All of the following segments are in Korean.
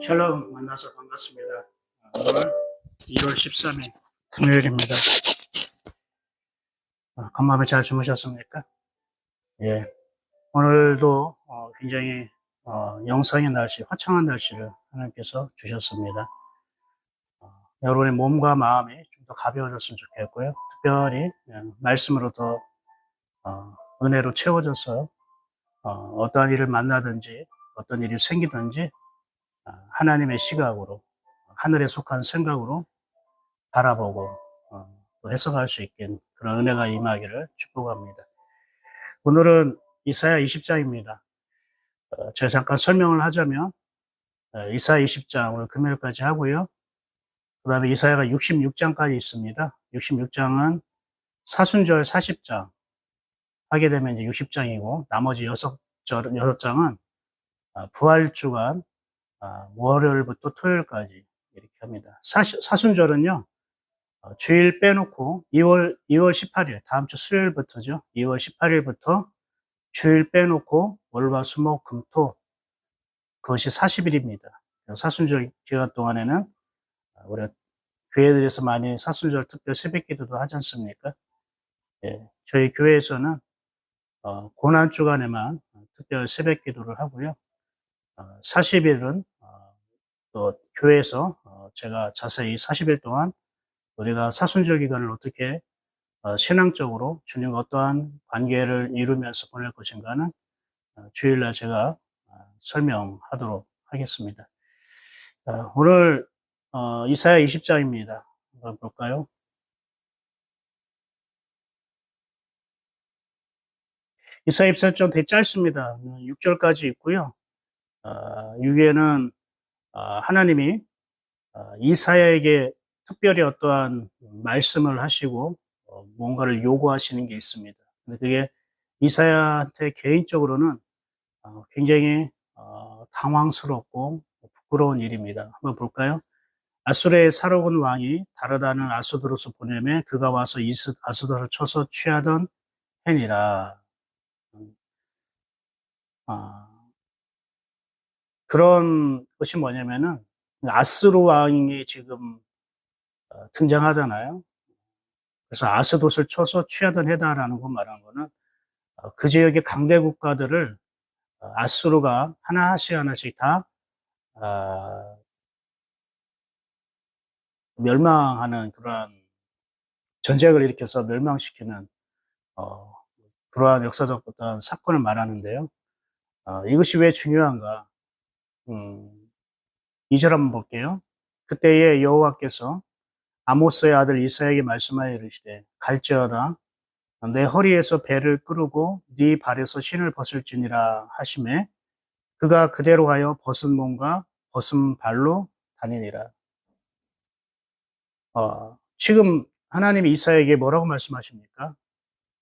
샬롬 만나서 반갑습니다. 오늘 2월 13일 금요일입니다. 간밤에 잘 주무셨습니까? 예. 오늘도 굉장히 영상의 날씨, 화창한 날씨를 하나님께서 주셨습니다. 여러분의 몸과 마음이 좀 더 가벼워졌으면 좋겠고요. 특별히 말씀으로 더 은혜로 채워져서 어떠한 일을 만나든지 어떤 일이 생기든지 하나님의 시각으로 하늘에 속한 생각으로 바라보고 또 해석할 수 있는 그런 은혜가 임하기를 축복합니다. 오늘은 이사야 20장입니다. 제가 잠깐 설명을 하자면 이사야 20장 오늘 금요일까지 하고요. 그 다음에 이사야가 66장까지 있습니다. 66장은 사순절 40장 하게 되면 이제 60장이고 나머지 6장은 부활주간 월요일부터 토요일까지 이렇게 합니다. 사순절은요. 주일 빼놓고 2월 18일, 다음 주 수요일부터죠. 2월 18일부터 주일 빼놓고 월화 수목 금토 그것이 40일입니다. 사순절 기간 동안에는 우리가 교회들에서 많이 사순절 특별 새벽 기도도 하지 않습니까? 예, 저희 교회에서는 고난 주간에만 특별 새벽 기도를 하고요. 40일은 또 교회에서 제가 자세히 40일 동안 우리가 사순절 기간을 어떻게 신앙적으로 주님과 어떠한 관계를 이루면서 보낼 것인가는 주일날 제가 설명하도록 하겠습니다. 오늘 이사야 20장입니다. 한번 볼까요? 이사야 20장 되게 짧습니다. 6절까지 있고요. 여기에는 하나님이 이사야에게 특별히 어떠한 말씀을 하시고 뭔가를 요구하시는 게 있습니다. 근데 그게 이사야한테 개인적으로는 굉장히 당황스럽고 부끄러운 일입니다. 한번 볼까요? 아수르의 사로군 왕이 다르다는 아수드로스 보내매 그가 와서 아수드를 쳐서 취하던 해니라. 아, 그런 것이 뭐냐면은 아수르 왕이 지금 등장하잖아요. 그래서 아스돗을 쳐서 취하던 해다라는 거 말하는 거는 그 지역의 강대 국가들을 아수르가 하나씩 다 멸망하는 그러한 전쟁을 일으켜서 멸망시키는 어, 그러한 역사적 어떤 사건을 말하는데요. 이것이 왜 중요한가? 2절 한번 볼게요. 그때에 여호와께서 아모스의 아들 이사야에게 말씀하여 이르시되 갈지어다 내 허리에서 배를 끄르고 네 발에서 신을 벗을지니라 하시매 그가 그대로 하여 벗은 몸과 벗은 발로 다니니라. 지금 하나님이 이사야에게 뭐라고 말씀하십니까?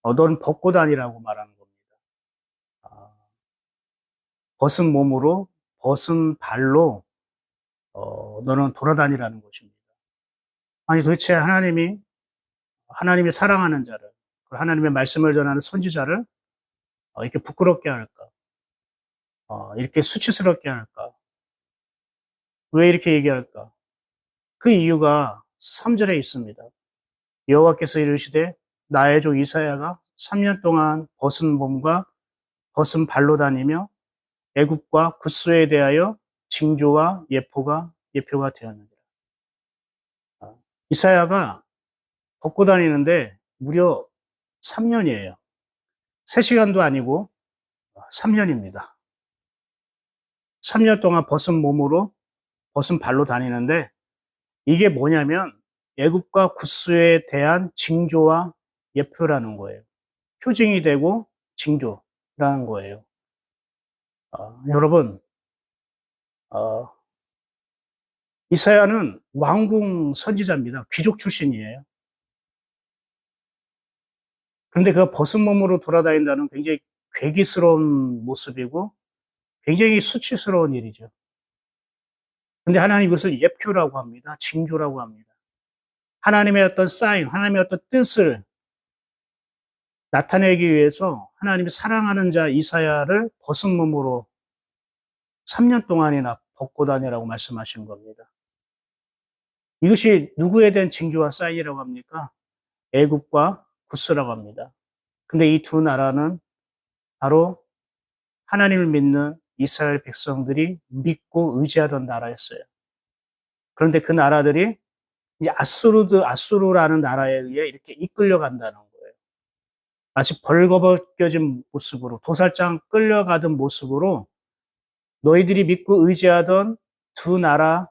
너는 벗고 다니라고 말하는 겁니다. 어, 벗은 몸으로 벗은 발로 너는 돌아다니라는 것입니다. 아니 도대체 하나님이 사랑하는 자를 하나님의 말씀을 전하는 선지자를 이렇게 부끄럽게 할까? 이렇게 수치스럽게 할까? 왜 이렇게 얘기할까? 그 이유가 3절에 있습니다. 여호와께서 이르시되 나의 종 이사야가 3년 동안 벗은 몸과 벗은 발로 다니며 애굽과 굿수에 대하여 징조와 예표가 되었느니라. 이사야가 벗고 다니는데 무려 3년이에요. 3시간도 아니고 3년입니다. 3년 동안 벗은 몸으로 벗은 발로 다니는데 이게 뭐냐면 애굽과 굿수에 대한 징조와 예표라는 거예요. 표징이 되고 징조라는 거예요. 여러분, 어, 이사야는 왕궁 선지자입니다. 귀족 출신이에요. 그런데 그가 벗은 몸으로 돌아다닌다는 굉장히 괴기스러운 모습이고 굉장히 수치스러운 일이죠. 근데 하나님 이것을 예표라고 합니다. 징조라고 합니다. 하나님의 어떤 사인, 하나님의 어떤 뜻을 나타내기 위해서 하나님이 사랑하는 자 이사야를 벗은 몸으로 3년 동안이나 벗고 다니라고 말씀하신 겁니다. 이것이 누구에 대한 징조와 사인이라고 합니까? 애굽과 구스라고 합니다. 근데 이 두 나라는 바로 하나님을 믿는 이스라엘 백성들이 믿고 의지하던 나라였어요. 그런데 그 나라들이 이제 아수르라는 나라에 의해 이렇게 이끌려간다는 거예요. 마치 벌거벗겨진 모습으로, 도살장 끌려가던 모습으로 너희들이 믿고 의지하던 두 나라,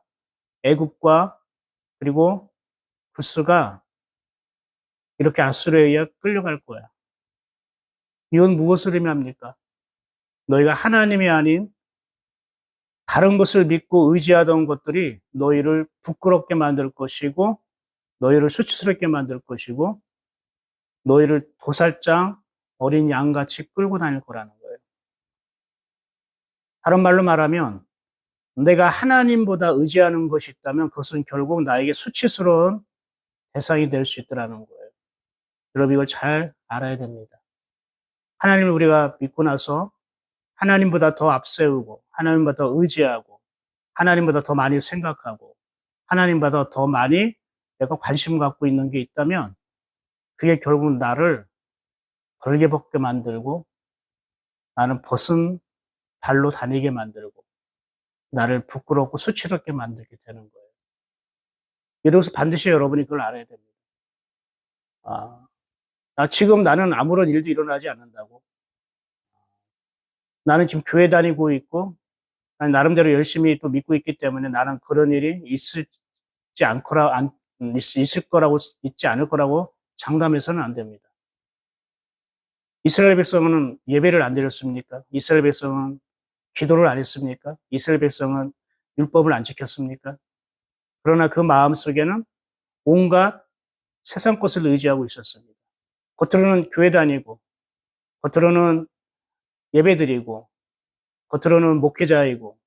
애굽과 그리고 구스가 이렇게 아수르에 의해 끌려갈 거야. 이건 무엇을 의미합니까? 너희가 하나님이 아닌 다른 것을 믿고 의지하던 것들이 너희를 부끄럽게 만들 것이고, 너희를 수치스럽게 만들 것이고, 너희를 도살장 어린 양같이 끌고 다닐 거라는 거예요. 다른 말로 말하면 내가 하나님보다 의지하는 것이 있다면 그것은 결국 나에게 수치스러운 대상이 될 수 있다는 거예요. 여러분 이걸 잘 알아야 됩니다. 하나님을 우리가 믿고 나서 하나님보다 더 앞세우고 하나님보다 더 의지하고 하나님보다 더 많이 생각하고 하나님보다 더 많이 내가 관심 갖고 있는 게 있다면 그게 결국 나를 벌게벗게 만들고 나는 벗은 발로 다니게 만들고 나를 부끄럽고 수치스럽게 만들게 되는 거예요. 이래서 반드시 여러분이 그걸 알아야 됩니다. 지금 나는 아무런 일도 일어나지 않는다고. 나는 지금 교회 다니고 있고 나름대로 열심히 또 믿고 있기 때문에 나는 그런 일이 있지 있지 않을 거라고 장담해서는 안 됩니다. 이스라엘 백성은 예배를 안 드렸습니까? 이스라엘 백성은 기도를 안 했습니까? 이스라엘 백성은 율법을 안 지켰습니까? 그러나 그 마음 속에는 온갖 세상 것을 의지하고 있었습니다. 겉으로는 교회 다니고, 겉으로는 예배 드리고, 겉으로는 목회자이고,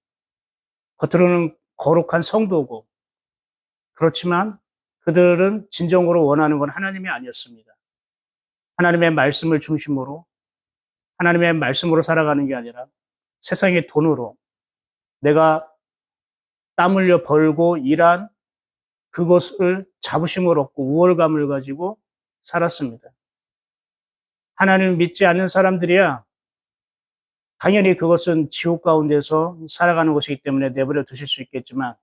겉으로는 거룩한 성도고, 그렇지만 그들은 진정으로 원하는 건 하나님이 아니었습니다. 하나님의 말씀을 중심으로, 하나님의 말씀으로 살아가는 게 아니라 세상의 돈으로 내가 땀 흘려 벌고 일한 그것을 자부심을 얻고 우월감을 가지고 살았습니다. 하나님을 믿지 않는 사람들이야 당연히 그것은 지옥 가운데서 살아가는 것이기 때문에 내버려 두실 수 있겠지만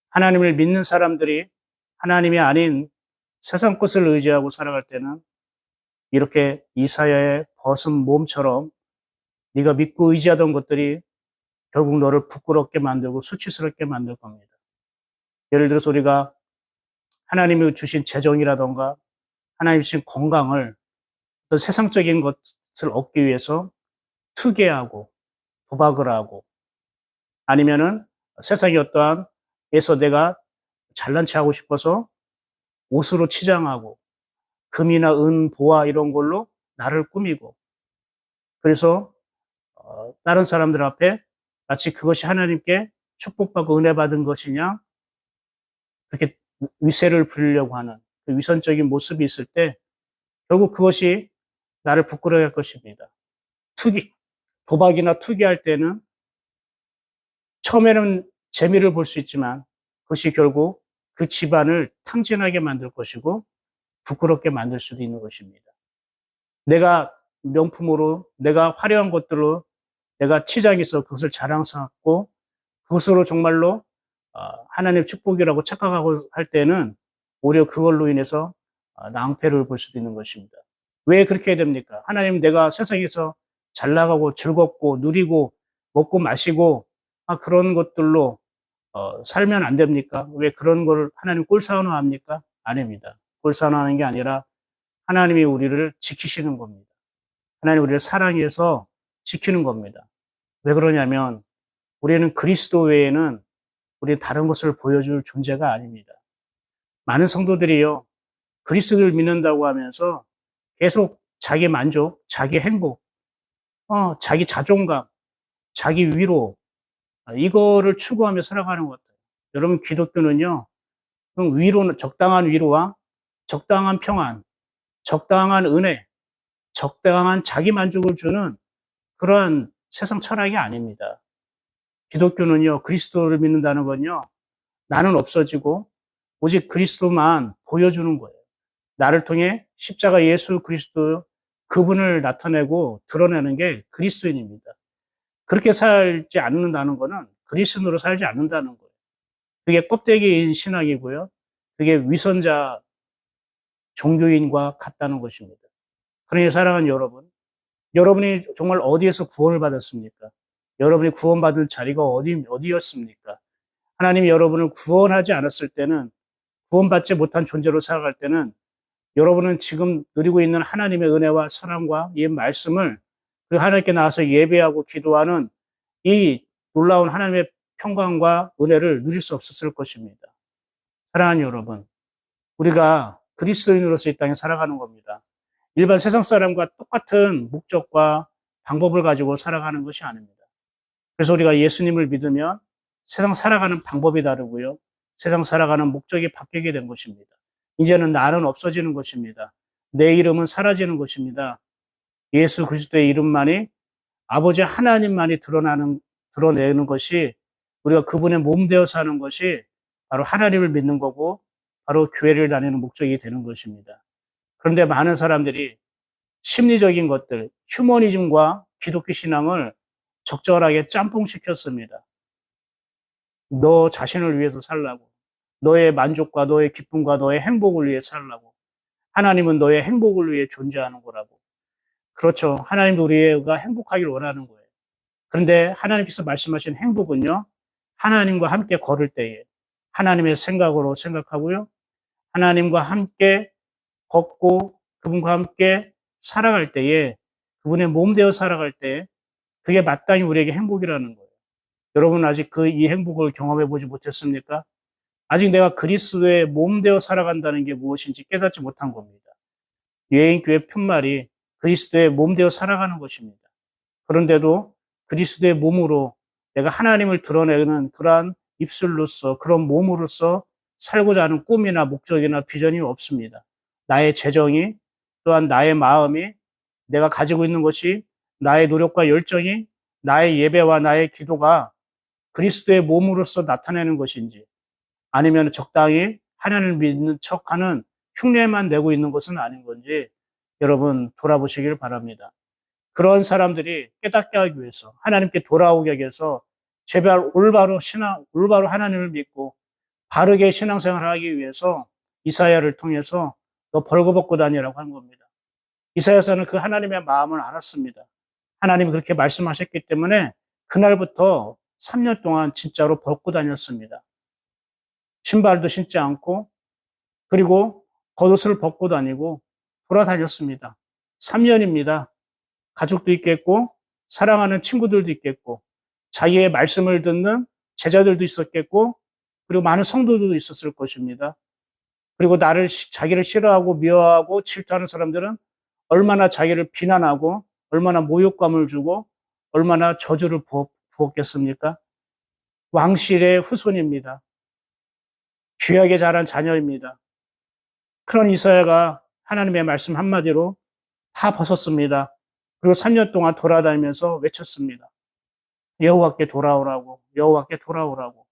하나님을 믿는 사람들이 하나님이 아닌 세상 것을 의지하고 살아갈 때는 이렇게 이사야의 벗은 몸처럼 네가 믿고 의지하던 것들이 결국 너를 부끄럽게 만들고 수치스럽게 만들 겁니다. 예를 들어서 우리가 하나님이 주신 재정이라던가 하나님이 주신 건강을 어떤 세상적인 것을 얻기 위해서 투기하고 도박을 하고 아니면은 세상의 어떠한 에서 내가 잘난 체 하고 싶어서 옷으로 치장하고 금이나 은, 보화 이런 걸로 나를 꾸미고 그래서 다른 사람들 앞에 마치 그것이 하나님께 축복받고 은혜 받은 것이냐 그렇게 위세를 부리려고 하는 그 위선적인 모습이 있을 때 결국 그것이 나를 부끄러워할 할 것입니다. 도박이나 투기할 때는 처음에는 재미를 볼 수 있지만 그것이 결국 그 집안을 탕진하게 만들 것이고 부끄럽게 만들 수도 있는 것입니다. 내가 명품으로 내가 화려한 것들로 내가 치장해서 그것을 자랑 삼고 그것으로 정말로 하나님의 축복이라고 착각하고 할 때는 오히려 그걸로 인해서 낭패를 볼 수도 있는 것입니다. 왜 그렇게 해야 됩니까? 하나님 내가 세상에서 잘 나가고 즐겁고 누리고 먹고 마시고 그런 것들로 살면 안 됩니까? 왜 그런 걸 하나님 꼴사원화 합니까? 아닙니다. 꼴사원화하는 게 아니라 하나님이 우리를 지키시는 겁니다. 하나님 우리를 사랑해서 지키는 겁니다. 왜 그러냐면 우리는 그리스도 외에는 우리 다른 것을 보여줄 존재가 아닙니다. 많은 성도들이요 그리스도를 믿는다고 하면서 계속 자기 만족, 자기 행복, 자기 자존감, 자기 위로 이거를 추구하며 살아가는 것 같아요. 여러분 기독교는요 적당한 위로와 적당한 평안, 적당한 은혜, 적당한 자기 만족을 주는 그러한 세상 철학이 아닙니다. 기독교는요, 그리스도를 믿는다는 건요, 나는 없어지고 오직 그리스도만 보여주는 거예요. 나를 통해 십자가 예수 그리스도 그분을 나타내고 드러내는 게 그리스도인입니다. 그렇게 살지 않는다는 거는 그리스도인으로 살지 않는다는 거예요. 그게 껍데기인 신앙이고요. 그게 위선자 종교인과 같다는 것입니다. 그러니 사랑하는 여러분, 여러분이 정말 어디에서 구원을 받았습니까? 여러분이 구원받을 자리가 어디였습니까? 하나님이 여러분을 구원하지 않았을 때는, 구원받지 못한 존재로 살아갈 때는 여러분은 지금 누리고 있는 하나님의 은혜와 사랑과 이 말씀을 그 하나님께 나와서 예배하고 기도하는 이 놀라운 하나님의 평강과 은혜를 누릴 수 없었을 것입니다. 사랑하는 여러분, 우리가 그리스도인으로서 이 땅에 살아가는 겁니다. 일반 세상 사람과 똑같은 목적과 방법을 가지고 살아가는 것이 아닙니다. 그래서 우리가 예수님을 믿으면 세상 살아가는 방법이 다르고요. 세상 살아가는 목적이 바뀌게 된 것입니다. 이제는 나는 없어지는 것입니다. 내 이름은 사라지는 것입니다. 예수 그리스도의 이름만이, 아버지 하나님만이 드러내는 것이, 우리가 그분의 몸 되어 사는 것이 바로 하나님을 믿는 거고 바로 교회를 다니는 목적이 되는 것입니다. 그런데 많은 사람들이 심리적인 것들, 휴머니즘과 기독교 신앙을 적절하게 짬뽕시켰습니다. 너 자신을 위해서 살라고. 너의 만족과 너의 기쁨과 너의 행복을 위해 살라고. 하나님은 너의 행복을 위해 존재하는 거라고. 그렇죠. 하나님도 우리가 행복하길 원하는 거예요. 그런데 하나님께서 말씀하신 행복은요, 하나님과 함께 걸을 때에 하나님의 생각으로 생각하고요, 하나님과 함께 걷고 그분과 함께 살아갈 때에, 그분의 몸 되어 살아갈 때, 그게 마땅히 우리에게 행복이라는 거예요. 여러분 아직 이 행복을 경험해 보지 못했습니까? 아직 내가 그리스도의 몸 되어 살아간다는 게 무엇인지 깨닫지 못한 겁니다. 여행교회 편말이 그리스도의 몸 되어 살아가는 것입니다. 그런데도 그리스도의 몸으로 내가 하나님을 드러내는 그러한 입술로서, 그런 몸으로서 살고자 하는 꿈이나 목적이나 비전이 없습니다. 나의 재정이, 또한 나의 마음이, 내가 가지고 있는 것이, 나의 노력과 열정이, 나의 예배와 나의 기도가 그리스도의 몸으로서 나타내는 것인지, 아니면 적당히 하나님을 믿는 척하는 흉내만 내고 있는 것은 아닌 건지 여러분 돌아보시길 바랍니다. 그런 사람들이 깨닫게 하기 위해서, 하나님께 돌아오게 하기 위해서 제발 올바로 하나님을 믿고 바르게 신앙생활을 하기 위해서 이사야를 통해서 너 벌거벗고 다니라고 한 겁니다. 이사야서는 그 하나님의 마음을 알았습니다. 하나님이 그렇게 말씀하셨기 때문에 그날부터 3년 동안 진짜로 벗고 다녔습니다. 신발도 신지 않고, 그리고 겉옷을 벗고 다니고 돌아다녔습니다. 3년입니다. 가족도 있겠고, 사랑하는 친구들도 있겠고, 자기의 말씀을 듣는 제자들도 있었겠고, 그리고 많은 성도들도 있었을 것입니다. 그리고 자기를 싫어하고 미워하고 질투하는 사람들은 얼마나 자기를 비난하고, 얼마나 모욕감을 주고, 얼마나 저주를 부었겠습니까? 왕실의 후손입니다. 귀하게 자란 자녀입니다. 그런 이사야가 하나님의 말씀 한마디로 다 벗었습니다. 그리고 3년 동안 돌아다니면서 외쳤습니다. 여호와께 돌아오라고, 여호와께 돌아오라고.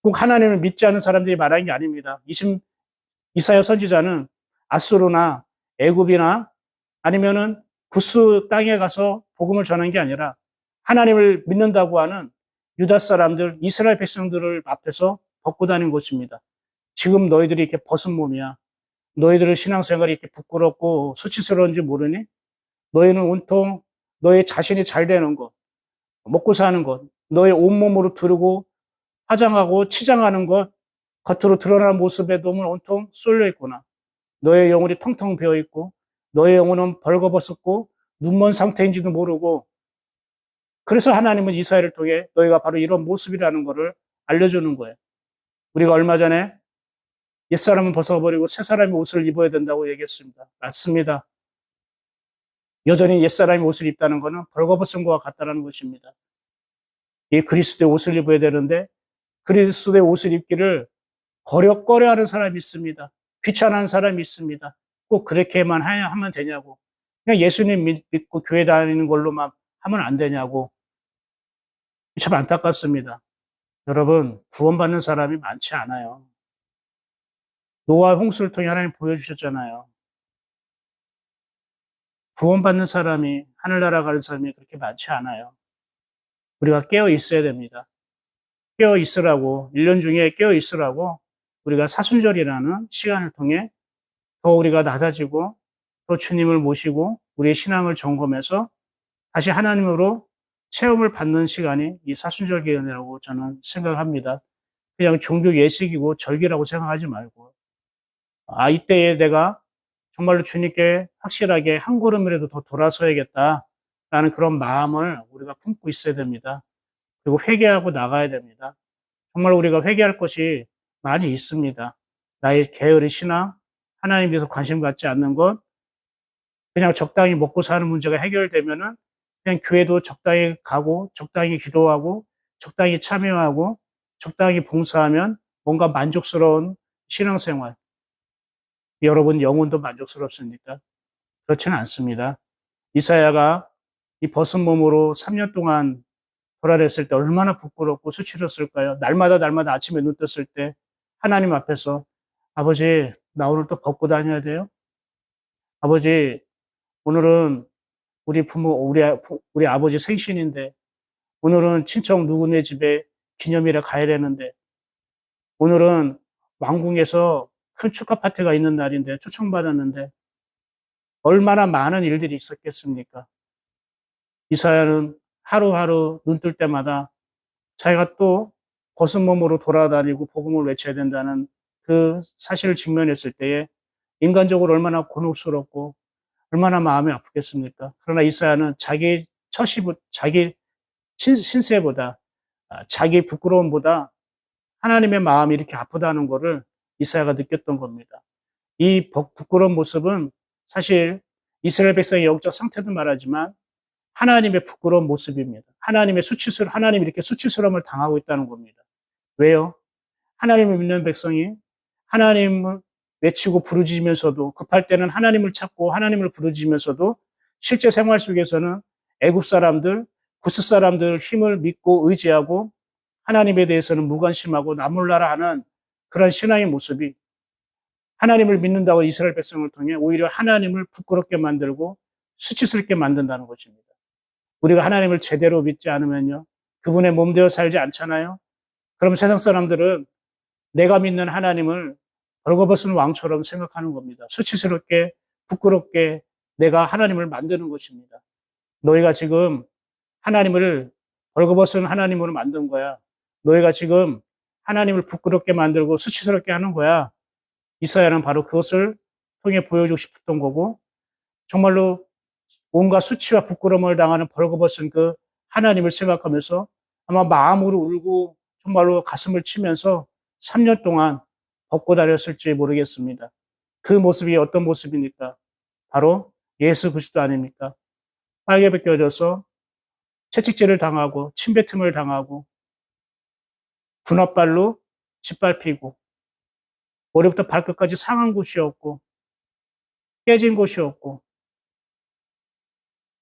꼭 하나님을 믿지 않는 사람들이 말하는 게 아닙니다. 이사야 선지자는 아수르나 애굽이나 아니면은 구스 땅에 가서 복음을 전한 게 아니라 하나님을 믿는다고 하는 유다 사람들, 이스라엘 백성들을 앞에서 벗고 다닌 것입니다. 지금 너희들이 이렇게 벗은 몸이야. 너희들의 신앙생활이 이렇게 부끄럽고 수치스러운지 모르니? 너희는 온통 너의 자신이 잘 되는 것, 먹고 사는 것, 너의 온몸으로 두르고 화장하고 치장하는 것, 겉으로 드러나는 모습에 너무 온통 쏠려 있구나. 너의 영혼이 텅텅 비어 있고, 너의 영혼은 벌거벗었고, 눈먼 상태인지도 모르고, 그래서 하나님은 이사야를 통해 너희가 바로 이런 모습이라는 것을 알려주는 거예요. 우리가 얼마 전에 옛사람은 벗어버리고 새사람의 옷을 입어야 된다고 얘기했습니다. 맞습니다. 여전히 옛사람의 옷을 입다는 것은 벌거벗은 것과 같다는 것입니다. 이 그리스도의 옷을 입어야 되는데 그리스도의 옷을 입기를 꺼려하는 사람이 있습니다. 귀찮아하는 사람이 있습니다. 꼭 그렇게만 하면 되냐고. 그냥 예수님 믿고 교회 다니는 걸로만 하면 안 되냐고. 참 안타깝습니다. 여러분, 구원받는 사람이 많지 않아요. 노아 홍수를 통해 하나님 보여주셨잖아요. 구원받는 사람이, 하늘나라 가는 사람이 그렇게 많지 않아요. 우리가 깨어 있어야 됩니다. 깨어 있으라고, 1년 중에 깨어 있으라고 우리가 사순절이라는 시간을 통해 더 우리가 낮아지고 또 주님을 모시고 우리의 신앙을 점검해서 다시 하나님으로 체험을 받는 시간이 이 사순절 기간이라고 저는 생각합니다. 그냥 종교 예식이고 절기라고 생각하지 말고, 이때에 내가 정말로 주님께 확실하게 한 걸음이라도 더 돌아서야겠다라는 그런 마음을 우리가 품고 있어야 됩니다. 그리고 회개하고 나가야 됩니다. 정말 우리가 회개할 것이 많이 있습니다. 나의 게으른 신앙, 하나님에 대해서 관심 갖지 않는 것, 그냥 적당히 먹고 사는 문제가 해결되면은 그냥 교회도 적당히 가고, 적당히 기도하고, 적당히 참여하고, 적당히 봉사하면 뭔가 만족스러운 신앙생활. 여러분 영혼도 만족스럽습니까? 그렇지는 않습니다. 이사야가 이 벗은 몸으로 3년 동안 돌아댔을 때 얼마나 부끄럽고 수치렸을까요? 날마다 아침에 눈 떴을 때 하나님 앞에서 아버지, 나 오늘 또 벗고 다녀야 돼요? 아버지, 오늘은 우리 부모, 우리 아버지 생신인데, 오늘은 친척 누구네 집에 기념일에 가야 되는데, 오늘은 왕궁에서 큰 축하 파티가 있는 날인데, 초청받았는데, 얼마나 많은 일들이 있었겠습니까? 이사야는 하루하루 눈 뜰 때마다 자기가 또 벗은 몸으로 돌아다니고 복음을 외쳐야 된다는 그 사실을 직면했을 때에 인간적으로 얼마나 곤혹스럽고 얼마나 마음이 아프겠습니까? 그러나 이사야는 자기 자기 신세보다, 자기 부끄러움보다 하나님의 마음이 이렇게 아프다는 것을 이사야가 느꼈던 겁니다. 이 부끄러운 모습은 사실 이스라엘 백성의 영적 상태도 말하지만 하나님의 부끄러운 모습입니다. 하나님이 이렇게 수치스러움을 당하고 있다는 겁니다. 왜요? 하나님을 믿는 백성이 하나님을 외치고 부르짖으면서도, 급할 때는 하나님을 찾고 하나님을 부르짖으면서도 실제 생활 속에서는 애굽 사람들, 구스 사람들 힘을 믿고 의지하고 하나님에 대해서는 무관심하고 나몰라라 하는 그런 신앙의 모습이 하나님을 믿는다고 이스라엘 백성을 통해 오히려 하나님을 부끄럽게 만들고 수치스럽게 만든다는 것입니다. 우리가 하나님을 제대로 믿지 않으면요, 그분의 몸 되어 살지 않잖아요. 그럼 세상 사람들은 내가 믿는 하나님을 벌거벗은 왕처럼 생각하는 겁니다. 수치스럽게, 부끄럽게 내가 하나님을 만드는 것입니다. 너희가 지금 하나님을 벌거벗은 하나님으로 만든 거야. 너희가 지금 하나님을 부끄럽게 만들고 수치스럽게 하는 거야. 이사야는 바로 그것을 통해 보여주고 싶었던 거고, 정말로 온갖 수치와 부끄러움을 당하는 벌거벗은 그 하나님을 생각하면서 아마 마음으로 울고 정말로 가슴을 치면서 3년 동안 벗고 다녔을지 모르겠습니다. 그 모습이 어떤 모습입니까? 바로 예수 그리스도 아닙니까? 빨개 벗겨져서 채찍질을 당하고 침뱉음을 당하고 군홧발로 짓밟히고 머리부터 발끝까지 상한 곳이었고 깨진 곳이었고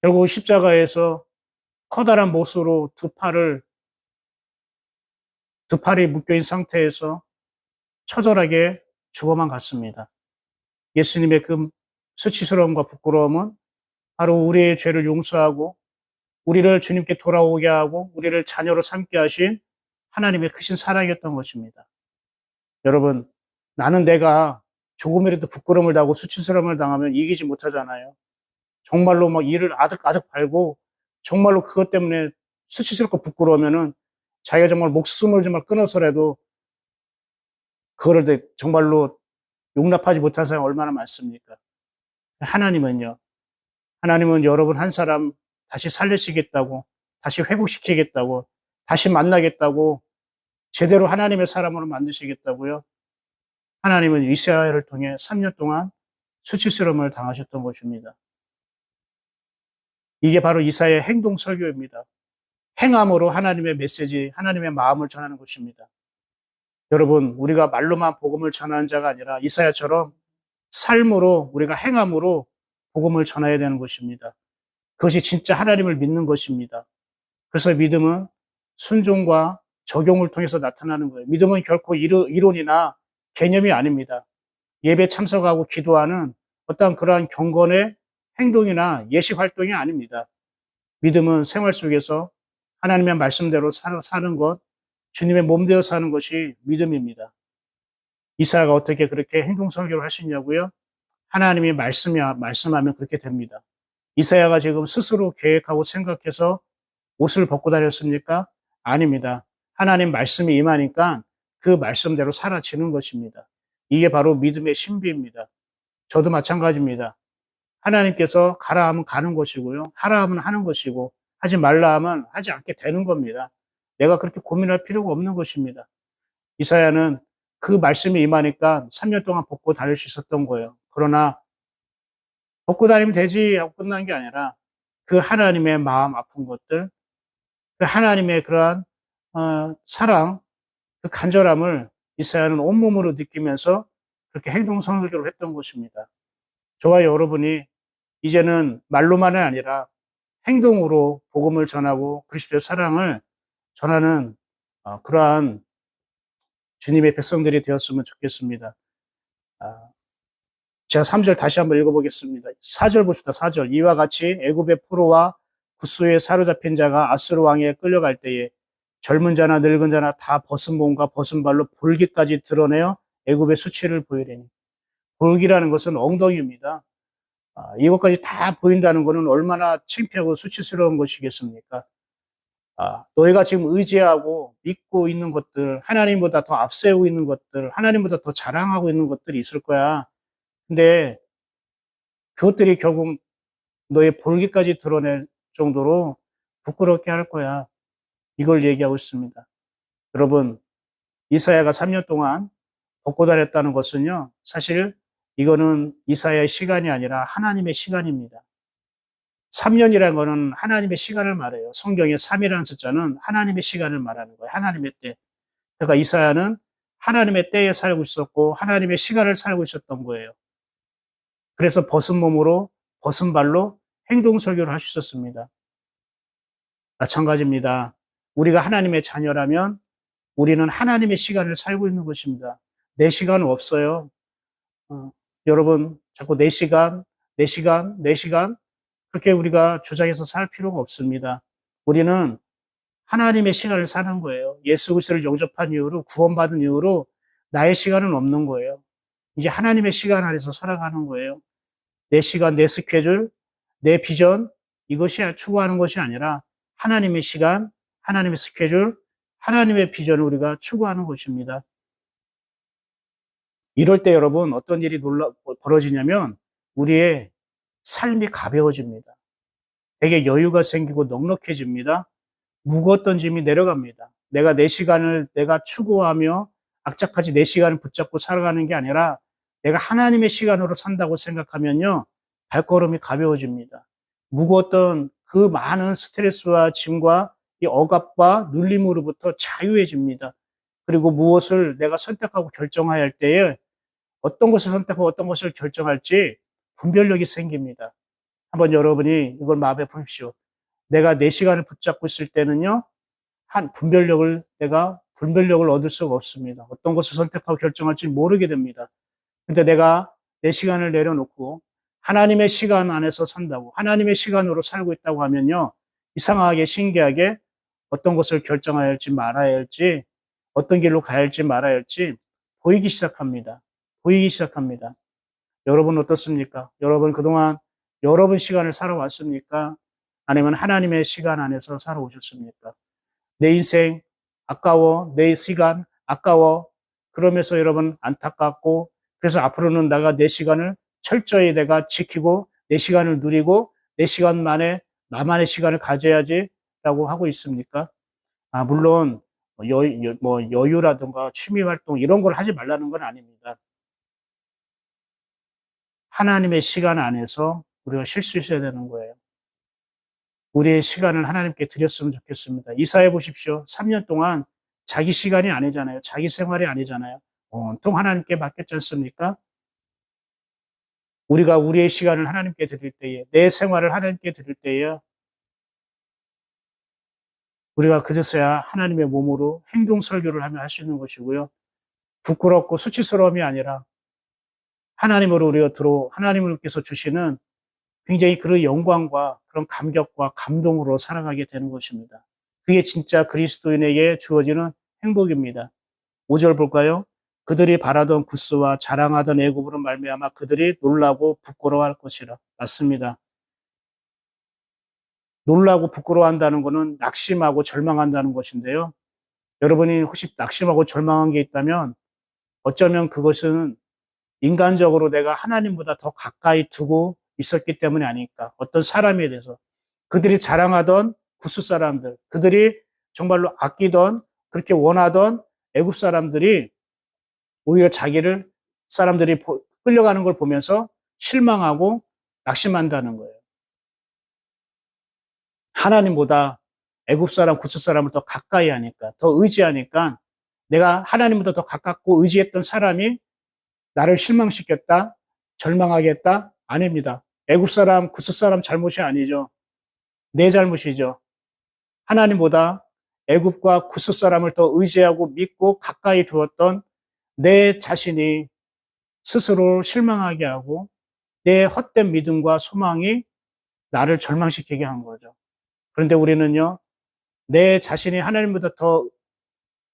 결국 십자가에서 커다란 못으로 두 팔이 묶여있는 상태에서 처절하게 죽어만 갔습니다. 예수님의 그 수치스러움과 부끄러움은 바로 우리의 죄를 용서하고 우리를 주님께 돌아오게 하고 우리를 자녀로 삼게 하신 하나님의 크신 사랑이었던 것입니다. 여러분, 나는 내가 조금이라도 부끄러움을 당하고 수치스러움을 당하면 이기지 못하잖아요. 정말로 막 이를 아득아득 팔고 정말로 그것 때문에 수치스럽고 부끄러우면은 자기가 정말 목숨을 정말 끊어서라도 그거를 정말로 용납하지 못한 사람이 얼마나 많습니까? 하나님은요, 하나님은 여러분 한 사람 다시 살리시겠다고, 다시 회복시키겠다고, 다시 만나겠다고, 제대로 하나님의 사람으로 만드시겠다고요. 하나님은 이스라엘을 통해 3년 동안 수치스러움을 당하셨던 것입니다. 이게 바로 이사야의 행동 설교입니다. 행함으로 하나님의 메시지, 하나님의 마음을 전하는 것입니다. 여러분, 우리가 말로만 복음을 전하는 자가 아니라 이사야처럼 삶으로, 우리가 행함으로 복음을 전해야 되는 것입니다. 그것이 진짜 하나님을 믿는 것입니다. 그래서 믿음은 순종과 적용을 통해서 나타나는 거예요. 믿음은 결코 이론이나 개념이 아닙니다. 예배 참석하고 기도하는 어떤 그러한 경건의 행동이나 예시 활동이 아닙니다. 믿음은 생활 속에서 하나님의 말씀대로 사는 것, 주님의 몸 되어 사는 것이 믿음입니다. 이사야가 어떻게 그렇게 행동 설교를 할 수 있냐고요? 하나님이 말씀하면 그렇게 됩니다. 이사야가 지금 스스로 계획하고 생각해서 옷을 벗고 다녔습니까? 아닙니다. 하나님 말씀이 임하니까 그 말씀대로 사라지는 것입니다. 이게 바로 믿음의 신비입니다. 저도 마찬가지입니다. 하나님께서 가라 하면 가는 것이고요. 하라 하면 하는 것이고, 하지 말라 하면 하지 않게 되는 겁니다. 내가 그렇게 고민할 필요가 없는 것입니다. 이사야는 그 말씀이 임하니까 3년 동안 벗고 다닐 수 있었던 거예요. 그러나 벗고 다니면 되지 하고 끝난 게 아니라 그 하나님의 마음 아픈 것들, 그 하나님의 그러한 사랑, 그 간절함을 이사야는 온몸으로 느끼면서 그렇게 행동 선결을 했던 것입니다. 저와 여러분이 이제는 말로만이 아니라 행동으로 복음을 전하고 그리스도의 사랑을 전하는 그러한 주님의 백성들이 되었으면 좋겠습니다. 제가 3절 다시 한번 읽어보겠습니다. 4절 봅시다. 4절. 이와 같이 애굽의 포로와 구스에 사로잡힌 자가 아수르 왕에 끌려갈 때에 젊은 자나 늙은 자나 다 벗은 몸과 벗은 발로 볼기까지 드러내어 애굽의 수치를 보이려니. 볼기라는 것은 엉덩이입니다. 이것까지 다 보인다는 것은 얼마나 창피하고 수치스러운 것이겠습니까? 너희가 지금 의지하고 믿고 있는 것들, 하나님보다 더 앞세우고 있는 것들, 하나님보다 더 자랑하고 있는 것들이 있을 거야. 근데 그것들이 결국 너의 볼기까지 드러낼 정도로 부끄럽게 할 거야. 이걸 얘기하고 있습니다. 여러분, 이사야가 3년 동안 벗고 다녔다는 것은요, 사실 이거는 이사야의 시간이 아니라 하나님의 시간입니다. 3년이라는 것은 하나님의 시간을 말해요. 성경의 3이라는 숫자는 하나님의 시간을 말하는 거예요. 하나님의 때. 그러니까 이사야는 하나님의 때에 살고 있었고 하나님의 시간을 살고 있었던 거예요. 그래서 벗은 몸으로 벗은 발로 행동 설교를 할 수 있었습니다. 마찬가지입니다. 우리가 하나님의 자녀라면 우리는 하나님의 시간을 살고 있는 것입니다. 내 시간은 없어요. 여러분 자꾸 내 시간, 내 시간, 내 시간 그렇게 우리가 주장해서 살 필요가 없습니다. 우리는 하나님의 시간을 사는 거예요. 예수 그리스도를 영접한 이후로 구원받은 이후로 나의 시간은 없는 거예요. 이제 하나님의 시간 안에서 살아가는 거예요. 내 시간, 내 스케줄, 내 비전 이것이 추구하는 것이 아니라 하나님의 시간, 하나님의 스케줄, 하나님의 비전을 우리가 추구하는 것입니다. 이럴 때 여러분 어떤 일이 벌어지냐면 우리의 삶이 가벼워집니다. 되게 여유가 생기고 넉넉해집니다. 무거웠던 짐이 내려갑니다. 내가 내 시간을 내가 추구하며 악착같이 내 시간을 붙잡고 살아가는 게 아니라 내가 하나님의 시간으로 산다고 생각하면요. 발걸음이 가벼워집니다. 무거웠던 그 많은 스트레스와 짐과 이 억압과 눌림으로부터 자유해집니다. 그리고 무엇을 내가 선택하고 결정해야 할 때에 어떤 것을 선택하고 어떤 것을 결정할지 분별력이 생깁니다. 한번 여러분이 이걸 마음에 보십시오. 내가 내 시간을 붙잡고 있을 때는요, 내가 분별력을 얻을 수가 없습니다. 어떤 것을 선택하고 결정할지 모르게 됩니다. 근데 내가 내 시간을 내려놓고 하나님의 시간 안에서 산다고, 하나님의 시간으로 살고 있다고 하면요, 이상하게 신기하게 어떤 것을 결정해야 할지 말아야 할지, 어떤 길로 가야 할지 말아야 할지 보이기 시작합니다. 보이기 시작합니다. 여러분 어떻습니까? 여러분 그동안 여러분 시간을 살아왔습니까? 아니면 하나님의 시간 안에서 살아오셨습니까? 내 인생 아까워, 내 시간 아까워. 그러면서 여러분 안타깝고, 그래서 앞으로는 내가 내 시간을 철저히 내가 지키고, 내 시간을 누리고, 내 시간만에 나만의 시간을 가져야지라고 하고 있습니까? 물론 여유라든가 취미 활동 이런 걸 하지 말라는 건 아닙니다. 하나님의 시간 안에서 우리가 쉴 수 있어야 되는 거예요. 우리의 시간을 하나님께 드렸으면 좋겠습니다. 이사해 보십시오. 3년 동안 자기 시간이 아니잖아요. 자기 생활이 아니잖아요. 온통 하나님께 맡겼지 않습니까? 우리가 우리의 시간을 하나님께 드릴 때에, 내 생활을 하나님께 드릴 때에 우리가 그제서야 하나님의 몸으로 행동 설교를 하며 할 수 있는 것이고요. 부끄럽고 수치스러움이 아니라 하나님으로 우리가 하나님께서 주시는 굉장히 그런 영광과 그런 감격과 감동으로 살아가게 되는 것입니다. 그게 진짜 그리스도인에게 주어지는 행복입니다. 5절 볼까요? 그들이 바라던 구스와 자랑하던 애굽으로 말미암아 그들이 놀라고 부끄러워할 것이라. 맞습니다. 놀라고 부끄러워한다는 것은 낙심하고 절망한다는 것인데요. 여러분이 혹시 낙심하고 절망한 게 있다면 어쩌면 그것은 인간적으로 내가 하나님보다 더 가까이 두고 있었기 때문이 아닐까. 어떤 사람에 대해서. 그들이 자랑하던 구스 사람들, 그들이 정말로 아끼던, 그렇게 원하던 애굽 사람들이 오히려 사람들이 끌려가는 걸 보면서 실망하고 낙심한다는 거예요. 하나님보다 애굽 사람, 구스 사람을 더 가까이 하니까, 더 의지하니까 내가 하나님보다 더 가깝고 의지했던 사람이 나를 실망시켰다, 절망하게 했다? 아닙니다. 애굽 사람, 구스 사람 잘못이 아니죠. 내 잘못이죠. 하나님보다 애굽과 구스 사람을 더 의지하고 믿고 가까이 두었던 내 자신이 스스로 실망하게 하고 내 헛된 믿음과 소망이 나를 절망시키게 한 거죠. 그런데 우리는요, 내 자신이 하나님보다 더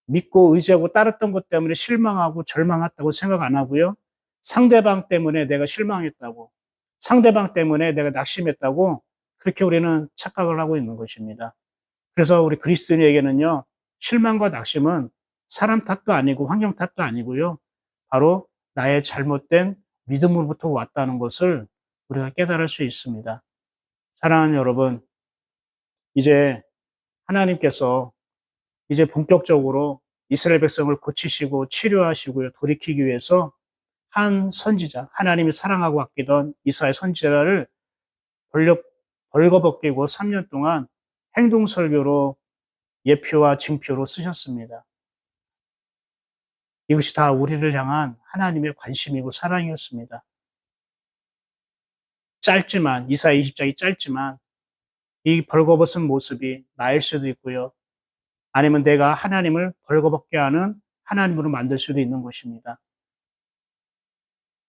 믿고 의지하고 따랐던 것 때문에 실망하고 절망했다고 생각 안 하고요. 상대방 때문에 내가 실망했다고, 상대방 때문에 내가 낙심했다고 그렇게 우리는 착각을 하고 있는 것입니다. 그래서 우리 그리스도인에게는요, 실망과 낙심은 사람 탓도 아니고 환경 탓도 아니고요. 바로 나의 잘못된 믿음으로부터 왔다는 것을 우리가 깨달을 수 있습니다. 사랑하는 여러분, 이제 하나님께서 이제 본격적으로 이스라엘 백성을 고치시고 치료하시고요, 돌이키기 위해서 한 선지자, 하나님이 사랑하고 아끼던 이사야 선지자를 벌거벗기고 3년 동안 행동 설교로 예표와 징표로 쓰셨습니다. 이것이 다 우리를 향한 하나님의 관심이고 사랑이었습니다. 짧지만, 이사야 20장이 짧지만 이 벌거벗은 모습이 나일 수도 있고요. 아니면 내가 하나님을 벌거벗게 하는 하나님으로 만들 수도 있는 것입니다.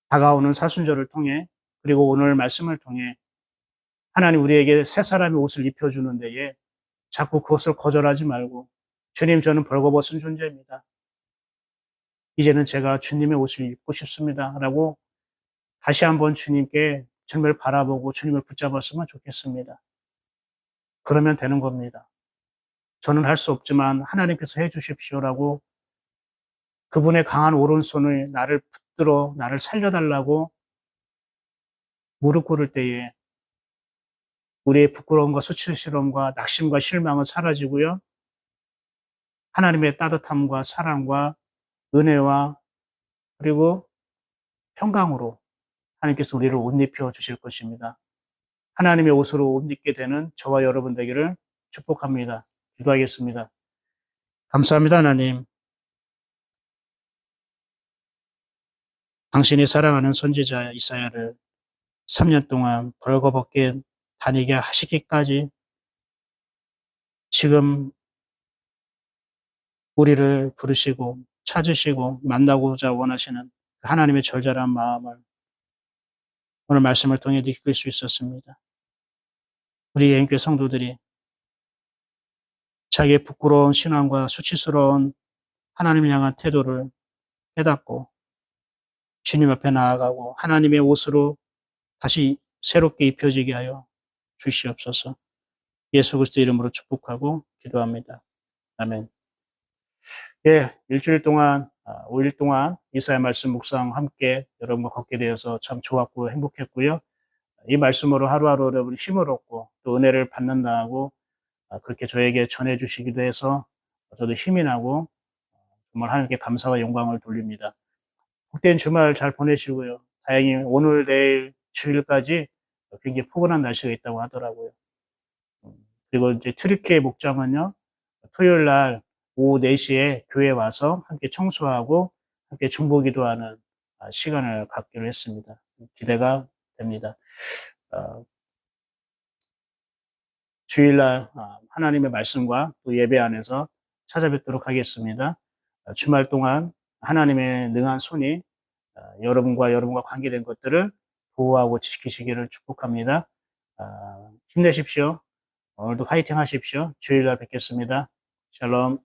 다가오는 사순절을 통해 그리고 오늘 말씀을 통해 하나님 우리에게 새 사람의 옷을 입혀주는 데에 자꾸 그것을 거절하지 말고 주님 저는 벌거벗은 존재입니다. 이제는 제가 주님의 옷을 입고 싶습니다. 라고 다시 한번 주님께 정말 바라보고 주님을 붙잡았으면 좋겠습니다. 그러면 되는 겁니다. 저는 할 수 없지만 하나님께서 해 주십시오라고 그분의 강한 오른손을 나를 붙들어 나를 살려달라고 무릎 꿇을 때에 우리의 부끄러움과 수치스러움과 낙심과 실망은 사라지고요. 하나님의 따뜻함과 사랑과 은혜와 그리고 평강으로 하나님께서 우리를 옷 입혀 주실 것입니다. 하나님의 옷으로 옷 입게 되는 저와 여러분 되기를 축복합니다. 기도하겠습니다. 감사합니다, 하나님. 당신이 사랑하는 선지자 이사야를 3년 동안 벌거벗게 다니게 하시기까지 지금 우리를 부르시고 찾으시고 만나고자 원하시는 하나님의 절절한 마음을 오늘 말씀을 통해 느낄 수 있었습니다. 우리 예인교회 성도들이 자기의 부끄러운 신앙과 수치스러운 하나님을 향한 태도를 깨닫고 주님 앞에 나아가고 하나님의 옷으로 다시 새롭게 입혀지게 하여 주시옵소서. 예수 그리스도 이름으로 축복하고 기도합니다. 아멘. 예, 일주일 동안, 5일 동안 이사야 말씀 묵상 함께 여러분과 걷게 되어서 참 좋았고 행복했고요. 이 말씀으로 하루하루 여러분이 힘을 얻고 또 은혜를 받는다고 그렇게 저에게 전해주시기도 해서 저도 힘이 나고 정말 하나님께 감사와 영광을 돌립니다. 복된 주말 잘 보내시고요. 다행히 오늘, 내일, 주일까지 굉장히 포근한 날씨가 있다고 하더라고요. 그리고 이제 트리케의 목장은요, 토요일 날 오후 4시에 교회에 와서 함께 청소하고 함께 중보기도하는 시간을 갖기로 했습니다. 기대가 됩니다. 어, 주일날 하나님의 말씀과 또 예배 안에서 찾아뵙도록 하겠습니다. 주말 동안 하나님의 능한 손이 여러분과 관계된 것들을 보호하고 지키시기를 축복합니다. 힘내십시오. 오늘도 화이팅 하십시오. 주일날 뵙겠습니다. 샬롬.